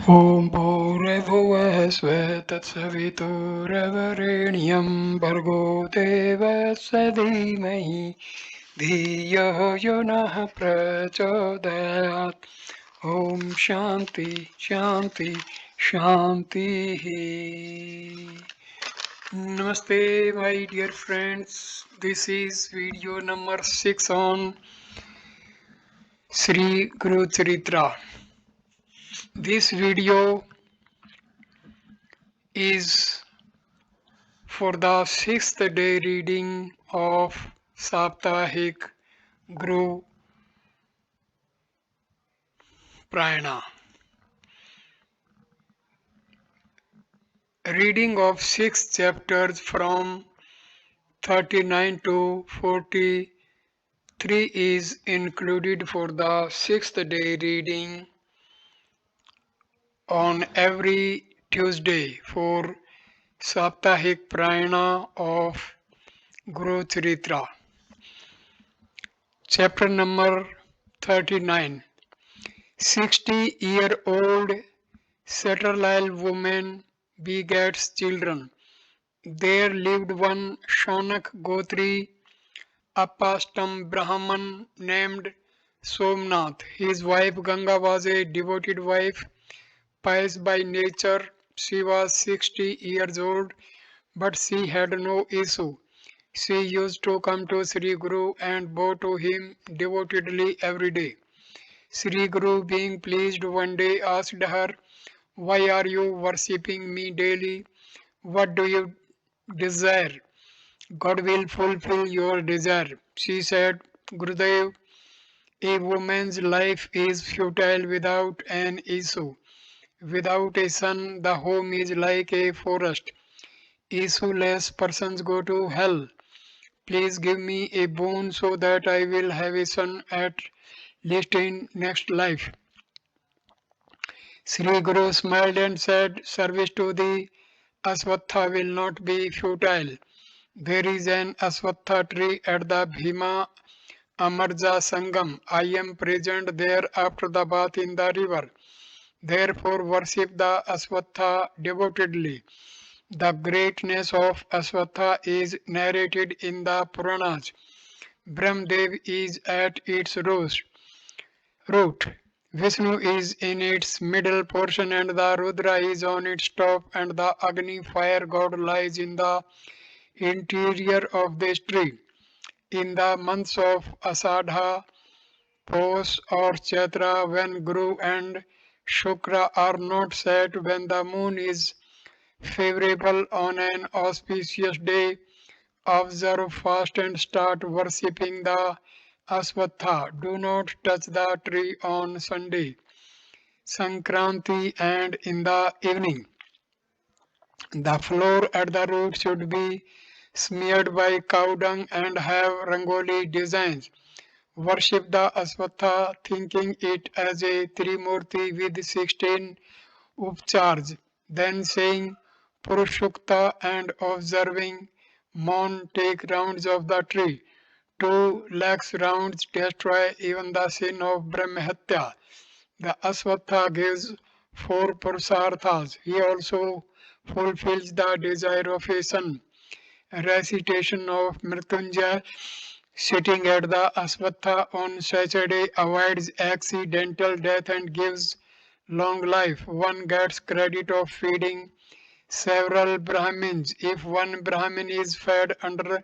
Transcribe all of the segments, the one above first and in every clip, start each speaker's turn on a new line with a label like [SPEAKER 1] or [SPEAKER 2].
[SPEAKER 1] Om Bhurabhuva Svetsavituravarenyam Bhargo Devasya Dhimahi Dhiyo Yunah Prachodayat. Om Shanti Shanti Shanti. Namaste, my dear friends. This is video number 6 on Sree Guru Charitra. This video is for the sixth day reading of Saptahik Guru Prayana. Reading of 6 chapters from 39 to 43 is included for the sixth day reading on every Tuesday for Saptahik Prayana of Guru Charitra. Chapter number 39. 60-year-old Satyalal woman begets children. There lived one Shaunak Gotri Apastam Brahman named Somnath. His wife Ganga was a devoted wife, pious by nature. She was 60 years old, but she had no issue. She used to come to Sree Guru and bow to him devotedly every day. Sree Guru, being pleased, one day asked her, "Why are you worshipping me daily? What do you desire? God will fulfill your desire." She said, "Gurudev, a woman's life is futile without an issue. Without a son, the home is like a forest. Issueless persons go to hell. Please give me a boon so that I will have a son at least in next life." Sree Guru smiled and said, "Service to the Aswatha will not be futile. There is an Aswatha tree at the Bhima Amarja Sangam. I am present there after the bath in the river. Therefore worship the Aswatha devotedly. The greatness of Aswatha is narrated in the Puranas. Brahmdev is at its root. Vishnu is in its middle portion and the Rudra is on its top and the Agni fire god lies in the interior of this tree. In the months of Asadha, Pos or Chaitra, when Guru and Shukra are not set, when the moon is favorable on an auspicious day, observe fast and start worshipping the Aswatha. Do not touch the tree on Sunday, Sankranti, and in the evening. The floor at the root should be smeared by cow dung and have rangoli designs. Worship the Aswatha, thinking it as a Trimurti with 16 upcharge, then saying Purushukta and observing Mon take rounds of the tree. 2 lakhs rounds destroy even the sin of Brahmahatya. The Aswatha gives 4 Purusarthas. He also fulfills the desire of a son. Recitation of Mrityunjaya sitting at the Aswatha on Saturday avoids accidental death and gives long life. One gets credit of feeding several Brahmins. If one Brahmin is fed under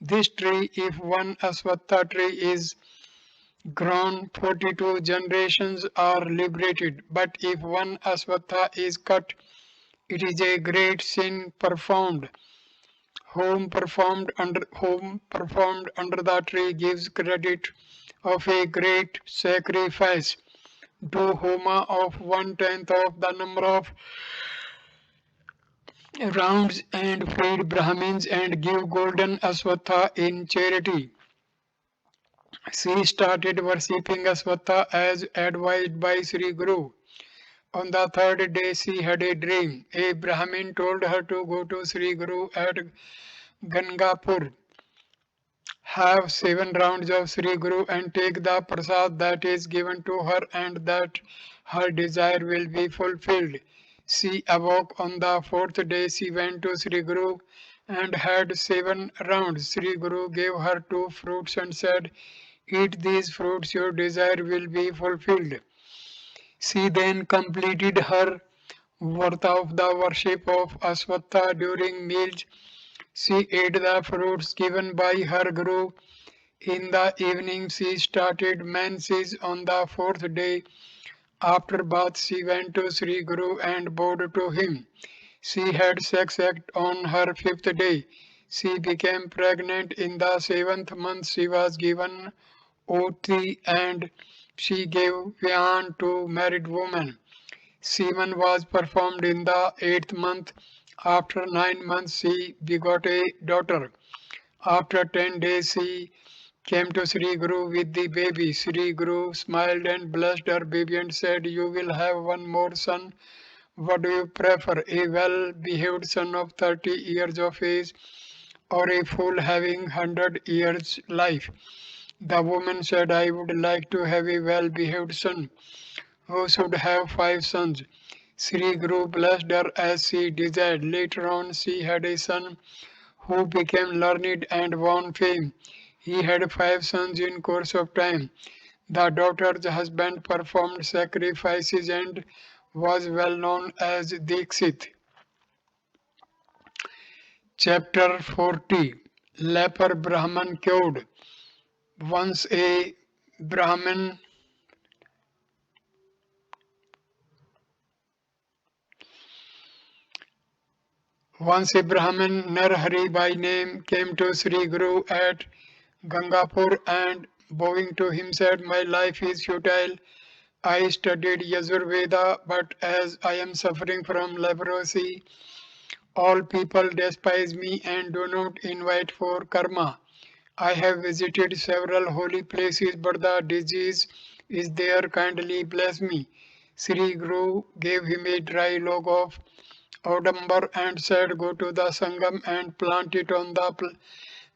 [SPEAKER 1] this tree, if one Aswatha tree is grown, 42 generations are liberated. But if one Aswatha is cut, it is a great sin performed. Home performed under the tree gives credit of a great sacrifice. Do homa of 1/10 of the number of rounds and feed Brahmins and give golden Aswatha in charity. She started worshipping Aswatha as advised by Sree Guru. On the third day she had a dream. A Brahmin told her to go to Sree Guru at Gangapur. have 7 rounds of Sree Guru and take the prasad that is given to her and that her desire will be fulfilled. She awoke on the fourth day. She went to Sree Guru and had 7 rounds. Sree Guru gave her 2 fruits and said, eat these fruits, your desire will be fulfilled. She then completed her worth of the worship of Aswatha during meals. She ate the fruits given by her Guru. In the evening, she started menses on the fourth day. After bath, she went to Sree Guru and bowed to him. She had sex act on her fifth day. She became pregnant in the seventh month. She was given Oti and she gave Vyan to married woman. Semen was performed in the eighth month. After 9 months, she begot a daughter. After 10 days, she came to Sree Guru with the baby. Sree Guru smiled and blessed her baby and said, you will have one more son. What do you prefer, a well-behaved son of 30 years of age or a fool having 100 years life? The woman said, I would like to have a well-behaved son who should have 5 sons. Sri Guru blessed her as she desired. Later on, she had a son who became learned and won fame. He had 5 sons in course of time. The daughter's husband performed sacrifices and was well known as Dikshit. Chapter 40. Leper Brahman cured. Once a Brahmin Narhari by name came to Sri Guru at Gangapur and bowing to him said, my life is futile. I studied Yajurveda, but as I am suffering from leprosy, all people despise me and do not invite for karma. I have visited several holy places, but the disease is there. Kindly bless me. Sri Guru gave him a dry log of Audambar and said, go to the Sangam and plant it on the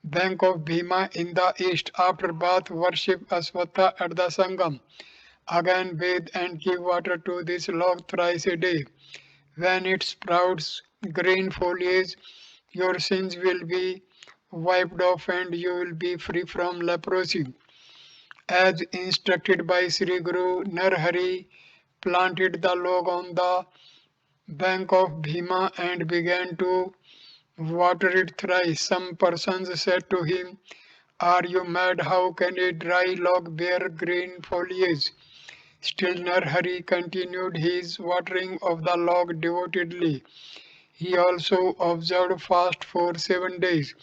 [SPEAKER 1] bank of Bhima in the east. After bath, worship Aswatha at the Sangam. Again bathe and give water to this log thrice a day. When it sprouts green foliage, your sins will be wiped off and you will be free from leprosy. As instructed by Sri Guru, Narhari planted the log on the bank of Bhima and began to water it thrice. Some persons said to him, are you mad? How can a dry log bear green foliage? Still Narhari continued his watering of the log devotedly. He also observed fast for 7 days.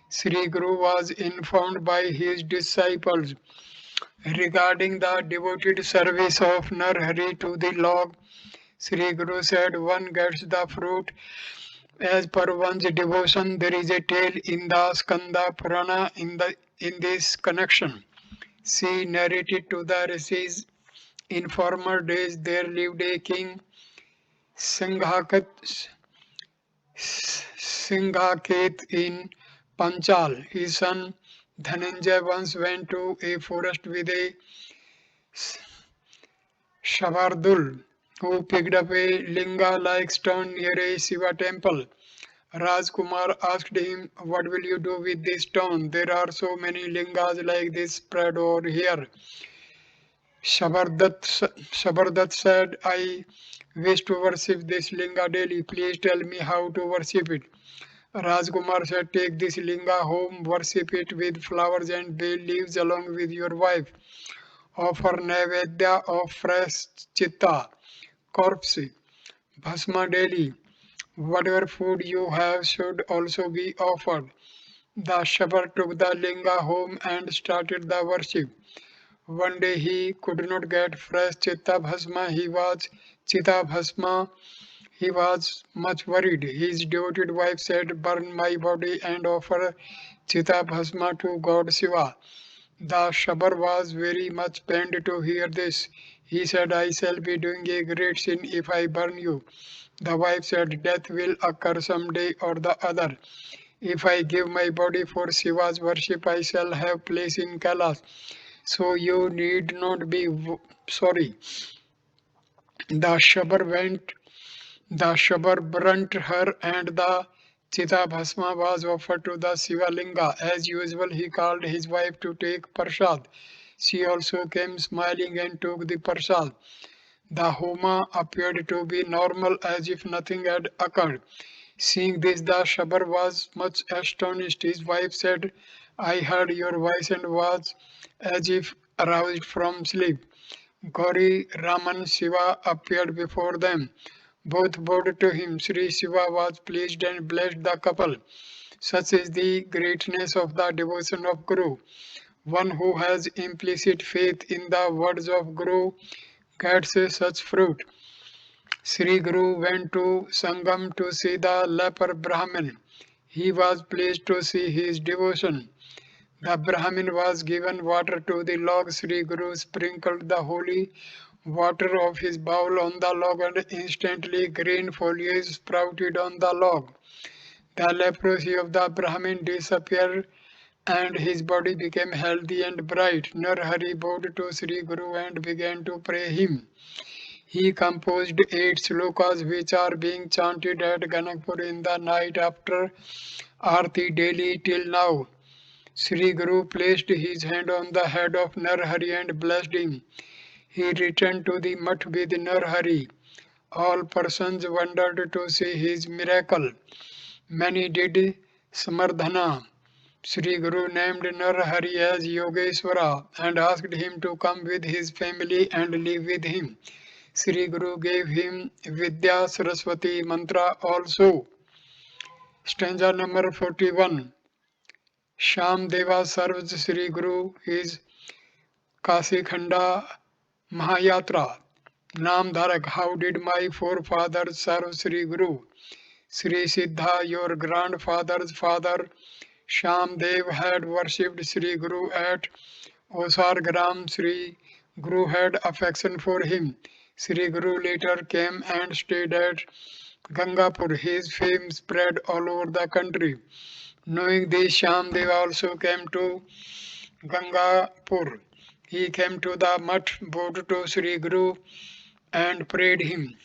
[SPEAKER 1] Sri Guru was informed by his disciples regarding the devoted service of Narhari to the log. Sri Guru said, one gets the fruit as per one's devotion. There is a tale in the Skanda Purana in this connection. She narrated to the rishis, in former days there lived a king Singhaket in Panchal. His son Dhananjay once went to a forest with a Shavardul who picked up a linga-like stone near a Shiva temple. Rajkumar asked him, what will you do with this stone? There are so many lingas like this spread over here. Shabardat said, I wish to worship this linga daily. Please tell me how to worship it. Rajkumar said, take this linga home, worship it with flowers and bay leaves along with your wife. Offer Naivedya of fresh chitta, corpse, bhasma daily. Whatever food you have should also be offered. The Shabar took the linga home and started the worship. One day he could not get fresh chitta bhasma. He was much worried. His devoted wife said, burn my body and offer chitta bhasma to God Shiva. The Shabar was very much pained to hear this. He said, I shall be doing a great sin if I burn you. The wife said, death will occur some day or the other. If I give my body for Shiva's worship, I shall have place in Kailash. So you need not be sorry. The Shabar burnt her, and the Chita Bhasma was offered to the Shivalinga. As usual, he called his wife to take Prasad. She also came smiling and took the Prasad. The Homa appeared to be normal, as if nothing had occurred. Seeing this, the Shabar was much astonished. His wife said, I heard your voice and was as if aroused from sleep. Gauri, Raman, Shiva appeared before them. Both bowed to him. Sri Shiva was pleased and blessed the couple. Such is the greatness of the devotion of Guru. One who has implicit faith in the words of Guru gets such fruit. Sree Guru went to Sangam to see the leper Brahmin. He was pleased to see his devotion. The Brahmin was given water to the log. Sree Guru sprinkled the holy water of his bowl on the log, and instantly green foliage sprouted on the log. The leprosy of the Brahmin disappeared and his body became healthy and bright. Narhari bowed to Sree Guru and began to pray him. He composed 8 slokas which are being chanted at Ganakpur in the night after Aarti daily till now. Sree Guru placed his hand on the head of Narhari and blessed him. He returned to the mutt with Narhari. All persons wondered to see his miracle. Many did Samardhana. Sree Guru named Narhari as Yogeshwara and asked him to come with his family and live with him. Sree Guru gave him Vidya Saraswati mantra also. Stanza number 41. Sham Deva serves Sree Guru his Kasi Khanda Mahayatra. Naam Dharak, how did my forefathers serve Sree Guru? Sri Siddha, your grandfather's father, Sham Dev had worshipped Sree Guru at Osargram. Sree Guru had affection for him. Sree Guru later came and stayed at Gangapur. His fame spread all over the country. Knowing this, Shamdev also came to Gangapur. He came to the mutt, bowed to Sree Guru and prayed him.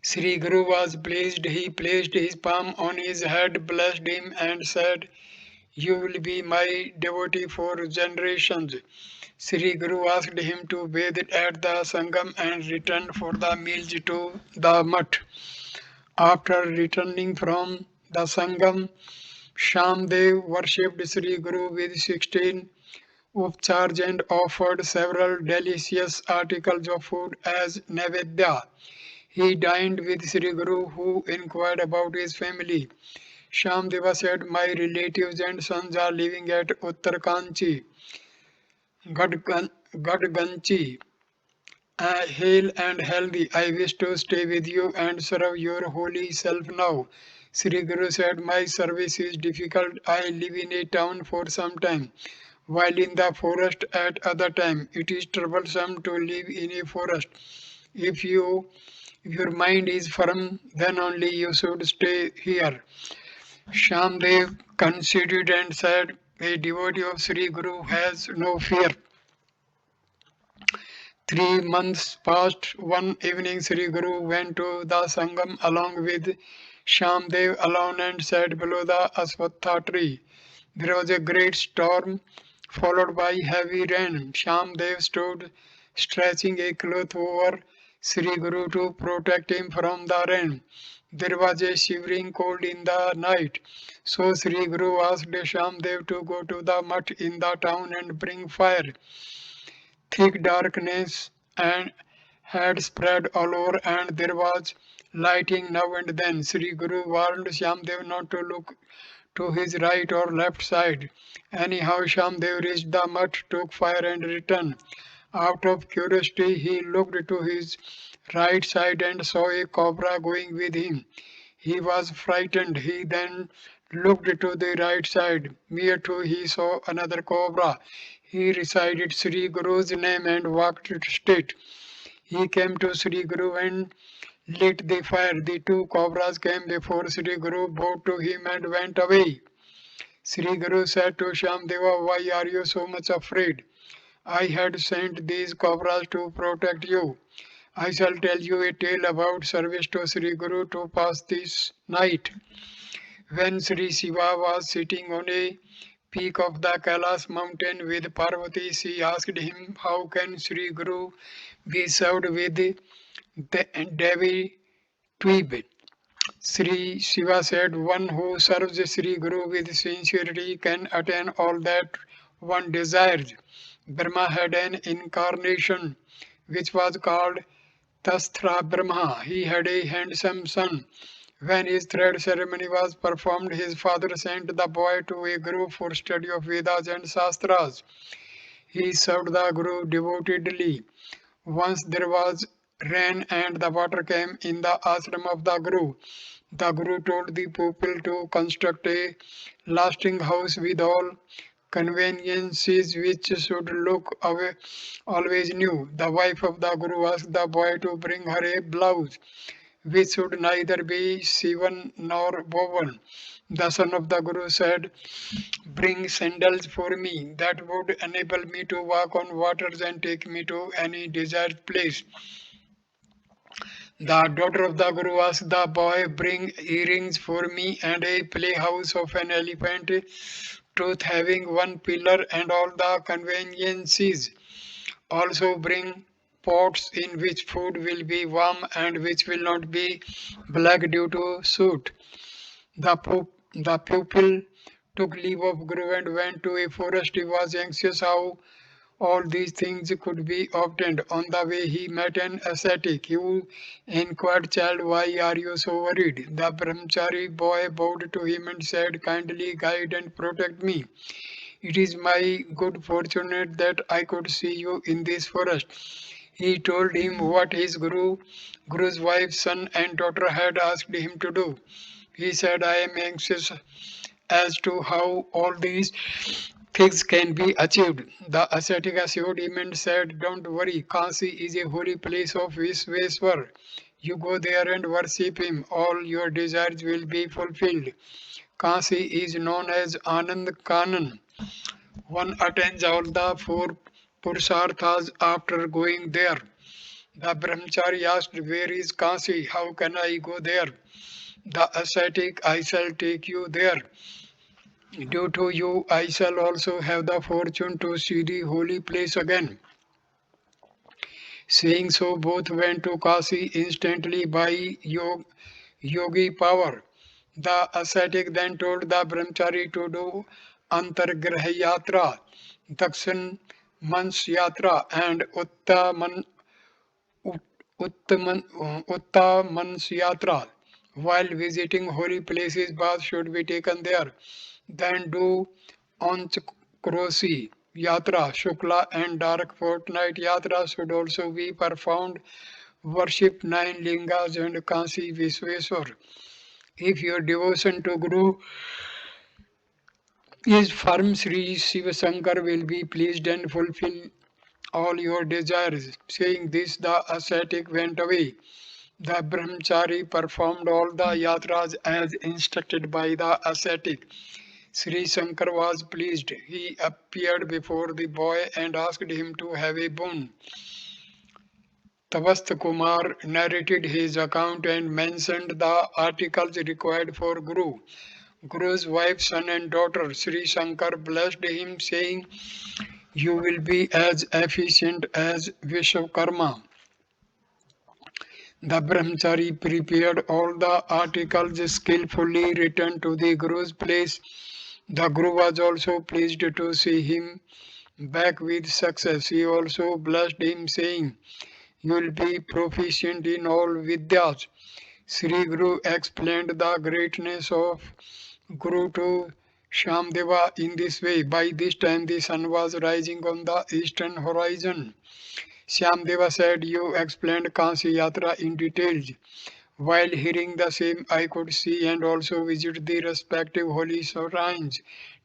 [SPEAKER 1] Sree Guru was pleased. He placed his palm on his head, blessed him and said, you will be my devotee for generations. Sree Guru asked him to bathe at the Sangam and return for the meals to the mutt. After returning from the Sangam, Shamdev worshipped Sree Guru with 16 upcharge and offered several delicious articles of food as Naivedya. He dined with Sree Guru, who inquired about his family. Shamdeva said, my relatives and sons are living at Uttarkanchi, Gadganchi. Hail and healthy, I wish to stay with you and serve your holy self now. Sri Guru said, my service is difficult. I live in a town for some time, while in the forest at other time. It is troublesome to live in a forest. If your mind is firm, then only you should stay here. Shamdev considered and said, a devotee of Sri Guru has no fear. 3 months passed. One evening Sri Guru went to the Sangam along with Shamdev alone and sat below the Aswatha tree. There was a great storm followed by heavy rain. Shamdev stood stretching a cloth over Sri Guru to protect him from the rain. There was a shivering cold in the night. So Sri Guru asked Shamdev to go to the mutt in the town and bring fire. Thick darkness and had spread all over, and there was lighting now and then. Sri Guru warned Shamdev not to look to his right or left side. Anyhow, Shamdev reached the mutt, took fire and returned. Out of curiosity, he looked to his right side and saw a cobra going with him. He was frightened. He then looked to the right side. Near to he saw another cobra. He recited Sri Guru's name and walked straight. He came to Sri Guru and lit the fire. The two cobras came before Sree Guru, bowed to him and went away. Sree Guru said to Shyamdeva, why are you so much afraid? I had sent these cobras to protect you. I shall tell you a tale about service to Sree Guru to pass this night. When Sri Shiva was sitting on a peak of the Kailas mountain with Parvati, she asked him, how can Sri Guru be served with the Devi Twib? Sri Shiva said, one who serves Sri Guru with sincerity can attain all that one desires. Brahma had an incarnation which was called Tastra Brahma. He had a handsome son. When his third ceremony was performed, his father sent the boy to a guru for study of Vedas and Shastras. He served the guru devotedly. Once there was rain and the water came in the ashram of the guru. The guru told the pupil to construct a lasting house with all conveniences which should look always new. The wife of the guru asked the boy to bring her a blouse which should neither be sewn nor woven. The son of the Guru said, bring sandals for me that would enable me to walk on waters and take me to any desired place. The daughter of the Guru asked the boy, bring earrings for me and a playhouse of an elephant tooth having one pillar and all the conveniences. Also bring pots in which food will be warm and which will not be black due to soot. The pupil took leave of Guru and went to a forest. He was anxious how all these things could be obtained. On the way he met an ascetic. He inquired, child, why are you so worried? The brahmachari boy bowed to him and said, kindly guide and protect me. It is my good fortune that I could see you in this forest. He told him what his Guru's wife, son and daughter had asked him to do. He said, I am anxious as to how all these things can be achieved. The ascetic assured him and said, don't worry, Kasi is a holy place of Vishweswar. You go there and worship him. All your desires will be fulfilled. Kasi is known as Anand Kanan. One attains all the four Purusharthas after going there. The brahmachari asked, where is Kasi? How can I go there? The ascetic, I shall take you there. Due to you, I shall also have the fortune to see the holy place again. Saying so, both went to Kasi instantly by yogi power. The ascetic then told the brahmachari to do Antargraha Yatra, Dakshin Mans Yatra, and Uttamans Yatra. While visiting holy places, bath should be taken there. Then do Anchkrosi Yatra, Shukla and Dark Fortnight Yatra should also be performed. Worship 9 lingas and Kasi Vishweswar. If your devotion to Guru is firm, Sri Shiva Shankar will be pleased and fulfill all your desires. Saying this, the ascetic went away. The brahmachari performed all the yatras as instructed by the ascetic. Sri Shankar was pleased. He appeared before the boy and asked him to have a boon. Tavast Kumar narrated his account and mentioned the articles required for Guru. Guru's wife, son and daughter, Sri Shankar blessed him, saying, you will be as efficient as Vishwakarma. The brahmachari prepared all the articles skillfully, returned to the Guru's place. The Guru was also pleased to see him back with success. He also blessed him, saying, you will be proficient in all Vidyas. Sree Guru explained the greatness of Guru to Shyamdeva in this way. By this time the sun was rising on the eastern horizon. Shyamdeva said, you explained Kansi Yatra in details. While hearing the same, I could see and also visit the respective holy shrines,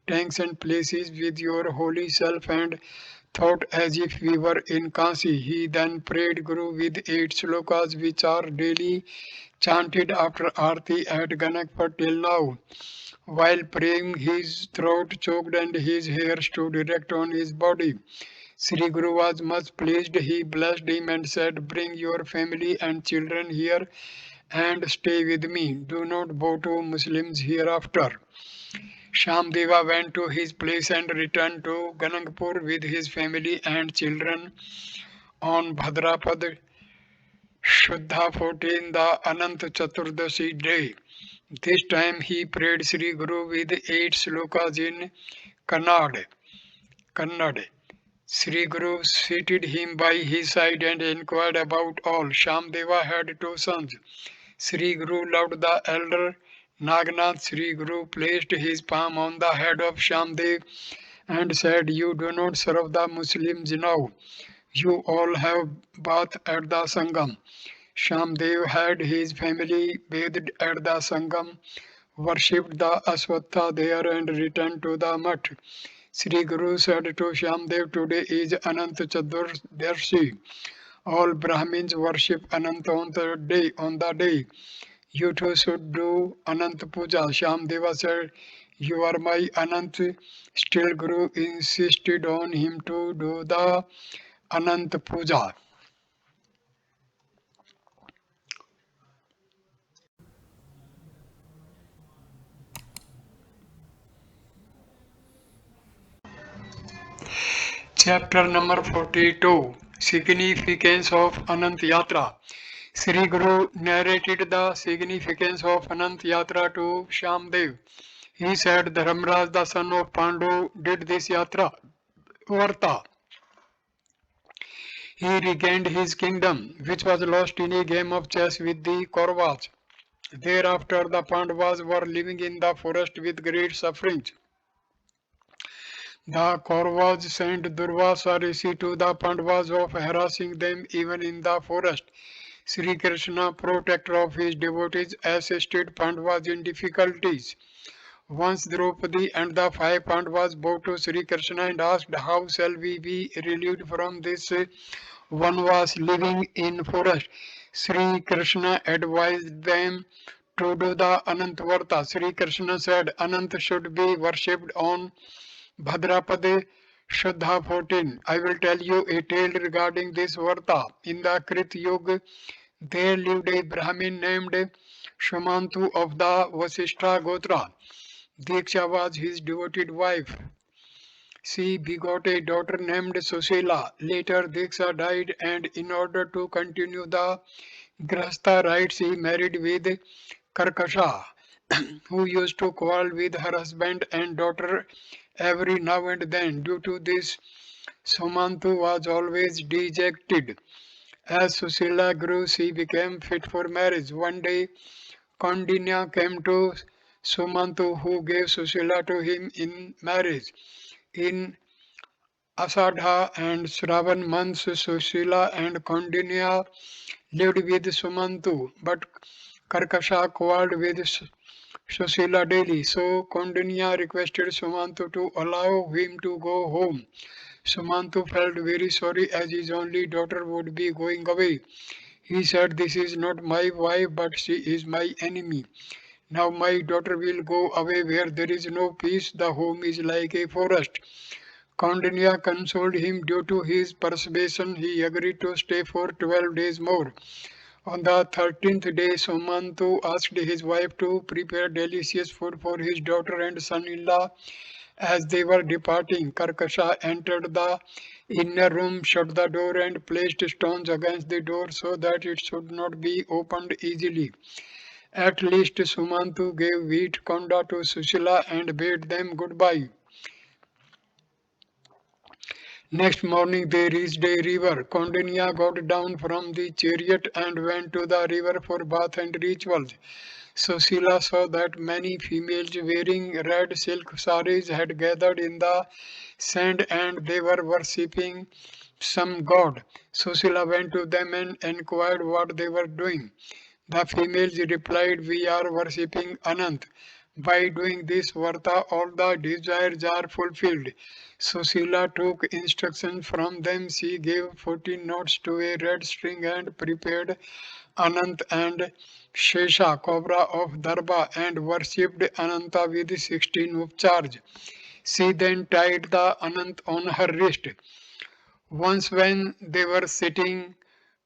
[SPEAKER 1] tanks and places with your holy self and thought as if we were in Kasi. He then prayed Guru with 8 slokas which are daily chanted after Aarti at Ganakpur till now. While praying, his throat choked and his hair stood erect on his body. Sree Guru was much pleased. He blessed him and said, "Bring your family and children here and stay with me. Do not bow to Muslims hereafter." Shamdeva went to his place and returned to Ganangpur with his family and children on Bhadrapad Shuddha 14, the Anant Chaturdashi day. This time he prayed Sree Guru with 8 slokas in Kannada. Kannada. Sree Guru seated him by his side and inquired about all. Shamdeva had 2 sons. Sree Guru loved the elder Nagnath. Sree Guru placed his palm on the head of Shamdev and said, "You do not serve the Muslims now. You all have bath at the Sangam." Shamdev had his family bathed at the Sangam, worshipped the Aswatha there and returned to the mutt. Sree Guru said to Shamdev, "Today is Anant Chaturdashi. All Brahmins worship Anant on the day. You too should do Anant Puja." Shamdeva said, "You are my Anant." Still Guru insisted on him to do the Anant Puja. Chapter number 42, Significance of Anant Yatra. Sree Guru narrated the significance of Anant Yatra to Shamdev. He said, "Dharmraj, the son of Pandu, did this Yatra Varta. He regained his kingdom, which was lost in a game of chess with the Kauravas. Thereafter, the Pandavas were living in the forest with great sufferings. The Kauravas sent Durvasa Rishi to the Pandavas of harassing them even in the forest. Sri Krishna, protector of his devotees, assisted Pandavas in difficulties. Once Draupadi and the 5 Pandavas bowed to Sri Krishna and asked, "How shall we be relieved from this vanvas living in forest?" Sri Krishna advised them to do the Anantvarta. Sri Krishna said, "Anant should be worshipped on Bhadrapade Shuddha 14. I will tell you a tale regarding this Varta. In the Krit Yuga, there lived a Brahmin named Shumantu of the Vasishtha Gotra. Diksha was his devoted wife. She begot a daughter named Susila. Later, Diksha died, and in order to continue the Grahastha rites, she married with Karkasha, who used to quarrel with her husband and daughter every now and then. Due to this, Sumantu was always dejected. As Susila grew, she became fit for marriage. One day, Kondinya came to Sumantu, who gave Susila to him in marriage. In Asadha and Shravan months, Susila and Kondinya lived with Sumantu, but Karkasha quarreled with Susila daily. So Kondinya requested Sumantu to allow him to go home. Sumantu felt very sorry as his only daughter would be going away. He said, "This is not my wife, but she is my enemy. Now my daughter will go away where there is no peace. The home is like a forest." Kaundinya consoled him. Due to his persuasion, he agreed to stay for 12 days more. On the 13th day, Sumantu asked his wife to prepare delicious food for his daughter and son-in-law. As they were departing, Karkasha entered the inner room, shut the door, and placed stones against the door so that it should not be opened easily. At least Sumantu gave wheat konda to Susila and bade them goodbye. Next morning they reached a river. Kondinya got down from the chariot and went to the river for bath and rituals. Susila saw that many females wearing red silk saris had gathered in the sand and they were worshipping some god. Susila went to them and inquired what they were doing. The females replied, "We are worshipping Anant." By doing this, Varta, all the desires are fulfilled. Susila took instructions from them. She gave 14 knots to a red string and prepared Anant and Shesha, cobra of Darba, and worshipped Ananta with 16 upcharge. She then tied the Anant on her wrist. Once, when they were sitting,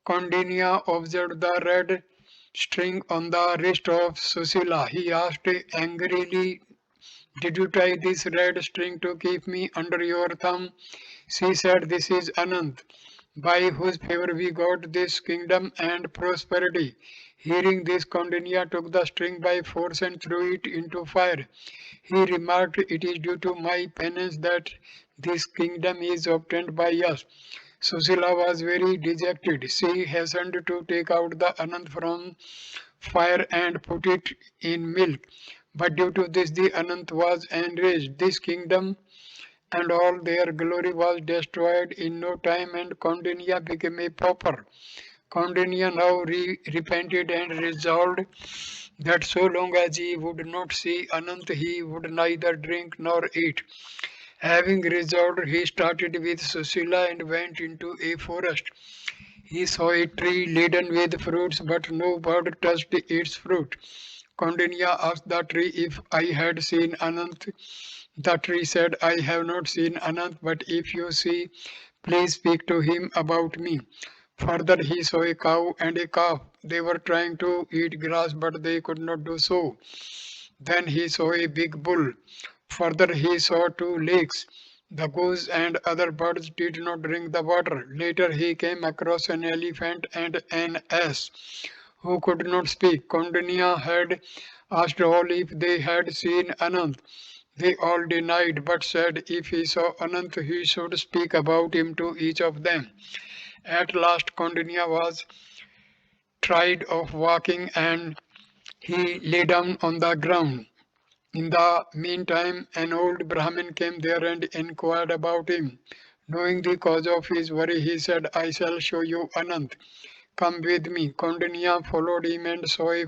[SPEAKER 1] Kondinya observed the red string on the wrist of Susila. He asked angrily, "Did you tie this red string to keep me under your thumb?" She said, "This is Anant, by whose favor we got this kingdom and prosperity." Hearing this, Kondinya took the string by force and threw it into fire. He remarked, "It is due to my penance that this kingdom is obtained by us." Susila was very dejected. She hastened to take out the Anant from fire and put it in milk. But due to this, the Anant was enraged. This kingdom and all their glory was destroyed in no time, and Kondinya became a pauper. Kondinya now repented and resolved that so long as he would not see Anant, he would neither drink nor eat. Having resolved, he started with Susila and went into a forest. He saw a tree laden with fruits, but no bird touched its fruit. Kondinya asked the tree if I had seen Anant. The tree said, "I have not seen Anant, but if you see, please speak to him about me." Further, he saw a cow and a calf. They were trying to eat grass, but they could not do so. Then he saw a big bull. Further, he saw two lakes. The goose and other birds did not drink the water. Later, he came across an elephant and an ass who could not speak. Kondinya had asked all if they had seen Anant. They all denied, but said if he saw Anant, he should speak about him to each of them. At last, Kondinya was tired of walking and he lay down on the ground. In the meantime, an old Brahmin came there and inquired about him. Knowing the cause of his worry, he said, "I shall show you Anant. Come with me." Kondinya followed him and saw a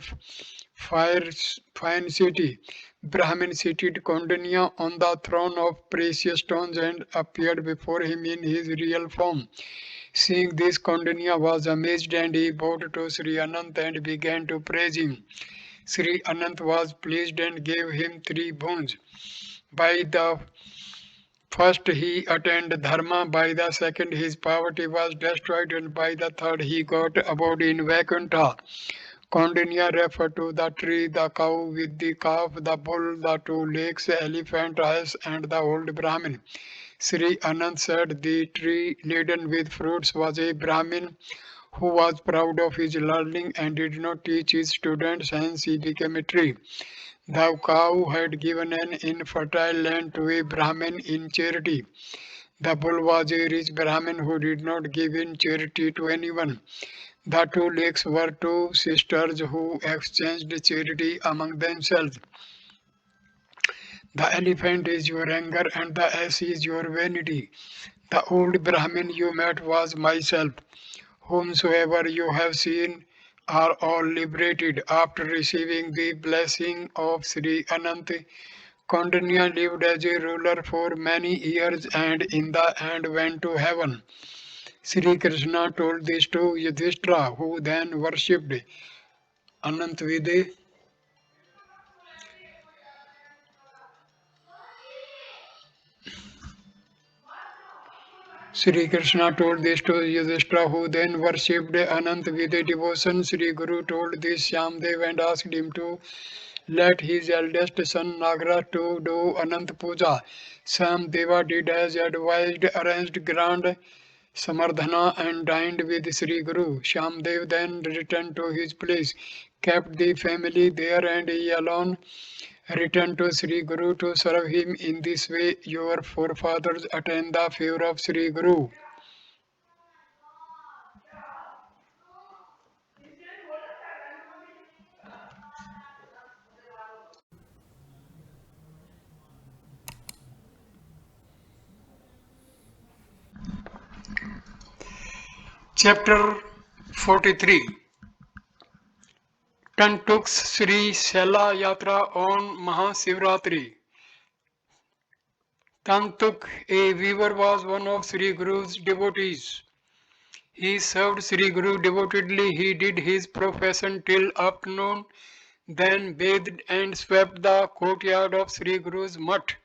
[SPEAKER 1] fire, fine city. Brahmin seated Kondinya on the throne of precious stones and appeared before him in his real form. Seeing this, Kondinya was amazed and he bowed to Sri Anant and began to praise him. Sri Anant was pleased and gave him three boons. By the first he attained dharma, by the second his poverty was destroyed, and by the third he got abode in Vaikuntha. Kondinya referred to the tree, the cow with the calf, the bull, the two lakes, the elephant, ass, and the old Brahmin. Sri Anant said the tree laden with fruits was a Brahmin who was proud of his learning and did not teach his students, hence he became a tree. The cow had given an infertile land to a Brahmin in charity. The bull was a rich Brahmin who did not give in charity to anyone. The two lakes were two sisters who exchanged charity among themselves. The elephant is your anger and the ass is your vanity. The old Brahmin you met was myself. Whomsoever you have seen are all liberated. After receiving the blessing of Sri Anant, Kondinya lived as a ruler for many years and in the end went to heaven. Sri Krishna told this to Yudhishthira, who then worshipped Anant with a Sri Krishna told this to Yudhishthira, who then worshipped Anant with a devotion. Sri Guru told this Shyamdev and asked him to let his eldest son Nagaraj to do Anant Puja. Shyamdeva did as advised, arranged grand Samardhana and dined with Sri Guru. Shyamdev then returned to his place, kept the family there, and he alone returned to Sri Guru to serve him. In this way, your forefathers attained the favor of Sri Guru. Chapter 43. took Sri Shela Yatra on Mahashivratri. Tantuk, a weaver, was one of Sri Guru's devotees. He served Sri Guru devotedly. He did his profession till afternoon, then bathed and swept the courtyard of Sri Guru's mutt.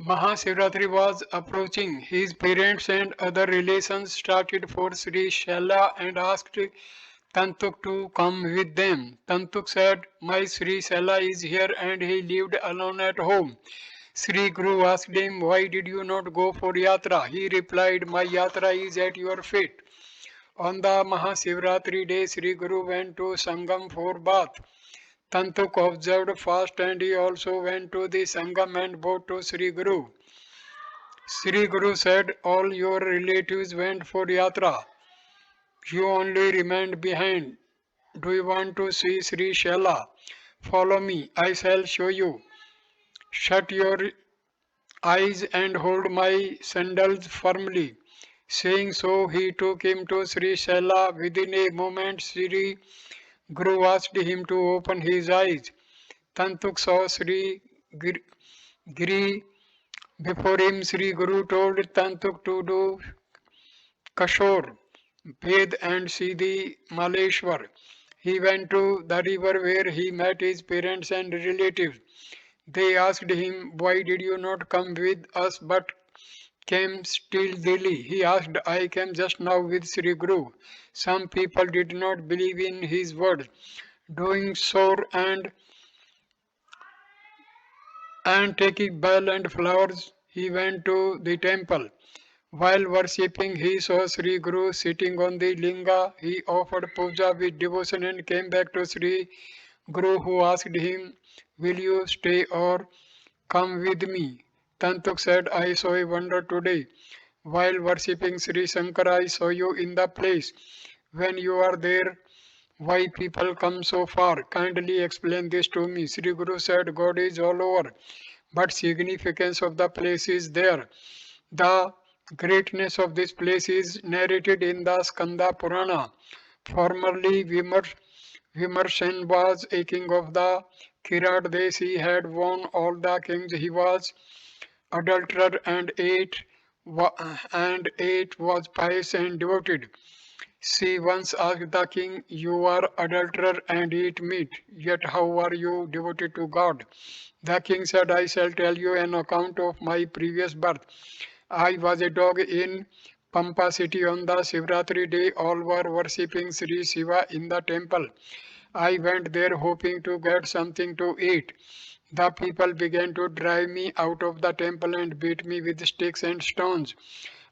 [SPEAKER 1] Mahashivratri was approaching. His parents and other relations started for Sri Shaila and asked Tantuk to come with them. Tantuk said, "My Sri Shaila is here and he lived alone at home." Sri Guru asked him, "Why did you not go for yatra?" He replied, "My yatra is at your feet." On the Mahashivratri day, Sri Guru went to Sangam for bath. Tantuk observed fast and he also went to the Sangam and bowed to Sri Guru. Sri Guru said, "All your relatives went for yatra. You only remained behind. Do you want to see Sri Shaila? Follow me, I shall show you. Shut your eyes and hold my sandals firmly." Saying so, he took him to Sri Shaila. Within a moment, Sri Guru asked him to open his eyes. Tantuk saw Sri Giri before him. Sri Guru told Tantuk to do Kashore, bathe and see the Maleshwar. He went to the river where he met his parents and relatives. They asked him, "Why did you not come with us but came still daily?" He asked, "I came just now with Sri Guru." Some people did not believe in his words. Doing so and taking bell and flowers, he went to the temple. While worshipping, he saw Sri Guru sitting on the linga. He offered puja with devotion and came back to Sri Guru, who asked him, "Will you stay or come with me?" Tantuk said, "I saw a wonder today. While worshipping Sri Shankar, I saw you in the place. When you are there, why people come so far? Kindly explain this to me." Sri Guru said, "God is all over, but significance of the place is there. The greatness of this place is narrated in the Skanda Purana. Formerly, Vimarsan was a king of the Kirat Desh. He had won all the kings. He was adulterer and ate was pious and devoted. She once asked the king, "You are adulterer and eat meat, yet how are you devoted to God?" The king said, "I shall tell you an account of my previous birth. I was a dog in Pampa city. On the Shivratri day, all were worshipping Sri Shiva in the temple. I went there hoping to get something to eat. The people began to drive me out of the temple and beat me with sticks and stones.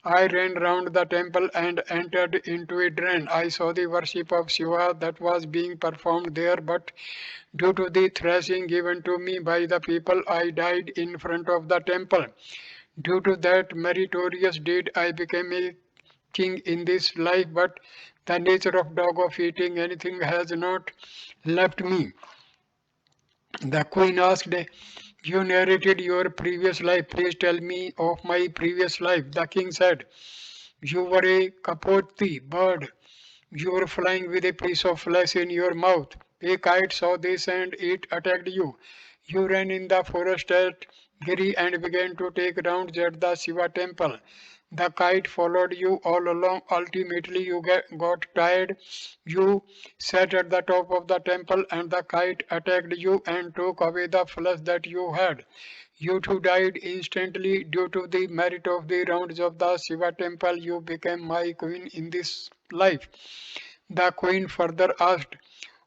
[SPEAKER 1] I ran round the temple and entered into a drain. I saw the worship of Shiva that was being performed there, but due to the thrashing given to me by the people, I died in front of the temple. Due to that meritorious deed, I became a king in this life, but the nature of dog of eating anything has not left me." The queen asked, "You narrated your previous life. Please tell me of my previous life." The king said, "You were a kapoti bird. You were flying with a piece of flesh in your mouth. A kite saw this and it attacked you. You ran in the forest at Giri and began to take rounds at the Shiva temple. The kite followed you all along. Ultimately, you got tired. You sat at the top of the temple and the kite attacked you and took away the flesh that you had. You too died instantly due to the merit of the rounds of the Shiva temple. You became my queen in this life." The queen further asked,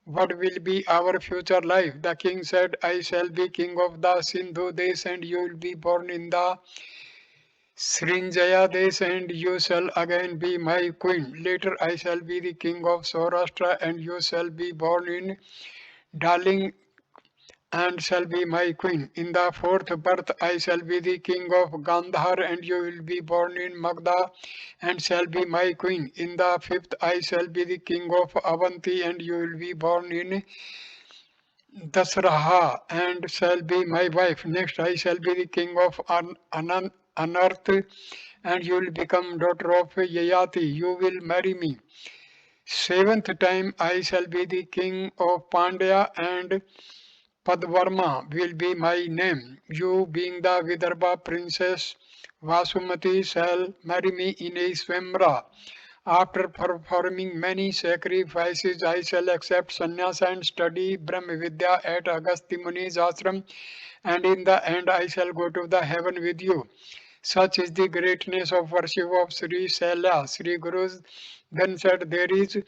[SPEAKER 1] "What will be our future life?" The king said, "I shall be king of the Sindhu Desh and you will be born in the Srinjaya Desh and you shall again be my queen. Later I shall be the king of Saurashtra and you shall be born in Darling and shall be my queen. In the fourth birth I shall be the king of Gandhar and you will be born in Magda and shall be my queen. In the fifth I shall be the king of Avanti and you will be born in Dasraha and shall be my wife. Next I shall be the king of Anarth and you will become daughter of Yayati. You will marry me. Seventh time I shall be the king of Pandya and Padvarma will be my name. You being the Vidarbha princess Vasumati shall marry me in a swamra. After performing many sacrifices, I shall accept sannyas and study Brahma Vidya at Agastya Muni's ashram, and in the end I shall go to the heaven with you. Such is the greatness of worship of Sri Shaila. Sri Guru then said, there is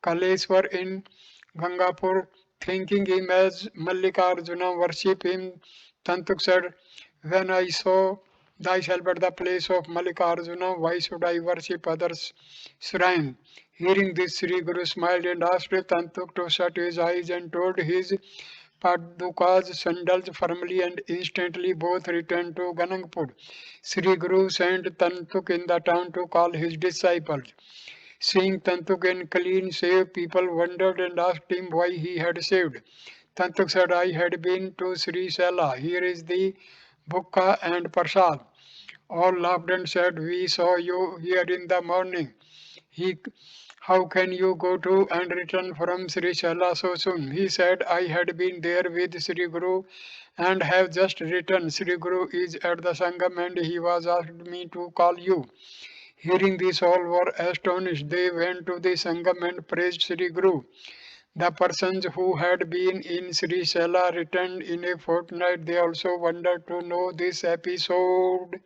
[SPEAKER 1] Kaleswar in Gangapur, thinking him as Mallikarjuna, worship him. Tantuk said, when I saw thyself at the place of Mallikarjuna, why should I worship others' shrine? Hearing this, Sri Guru smiled and asked Tantuk to shut his eyes and told his Padukas sandals firmly, and instantly both returned to Ganangpur. Sri Guru sent Tantuk in the town to call his disciples. Seeing Tantuk in clean save, people wondered and asked him why he had saved. Tantuk said, I had been to Sri Sela. Here is the bukka and prasad. All laughed and said, we saw you here in the morning. He, how can you go to and return from Sri Sela so soon? He said, I had been there with Sri Guru and have just returned. Sri Guru is at the Sangam and he was asked me to call you. Hearing this, all were astonished. They went to the Sangam and praised Sri Guru. The persons who had been in Sri Sela returned in a fortnight. They also wondered to know this episode.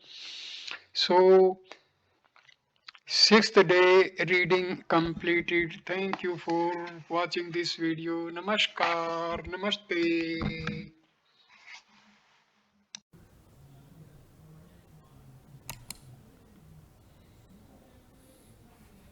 [SPEAKER 1] So, sixth day reading completed. Thank you for watching this video. Namaskar. Namaste.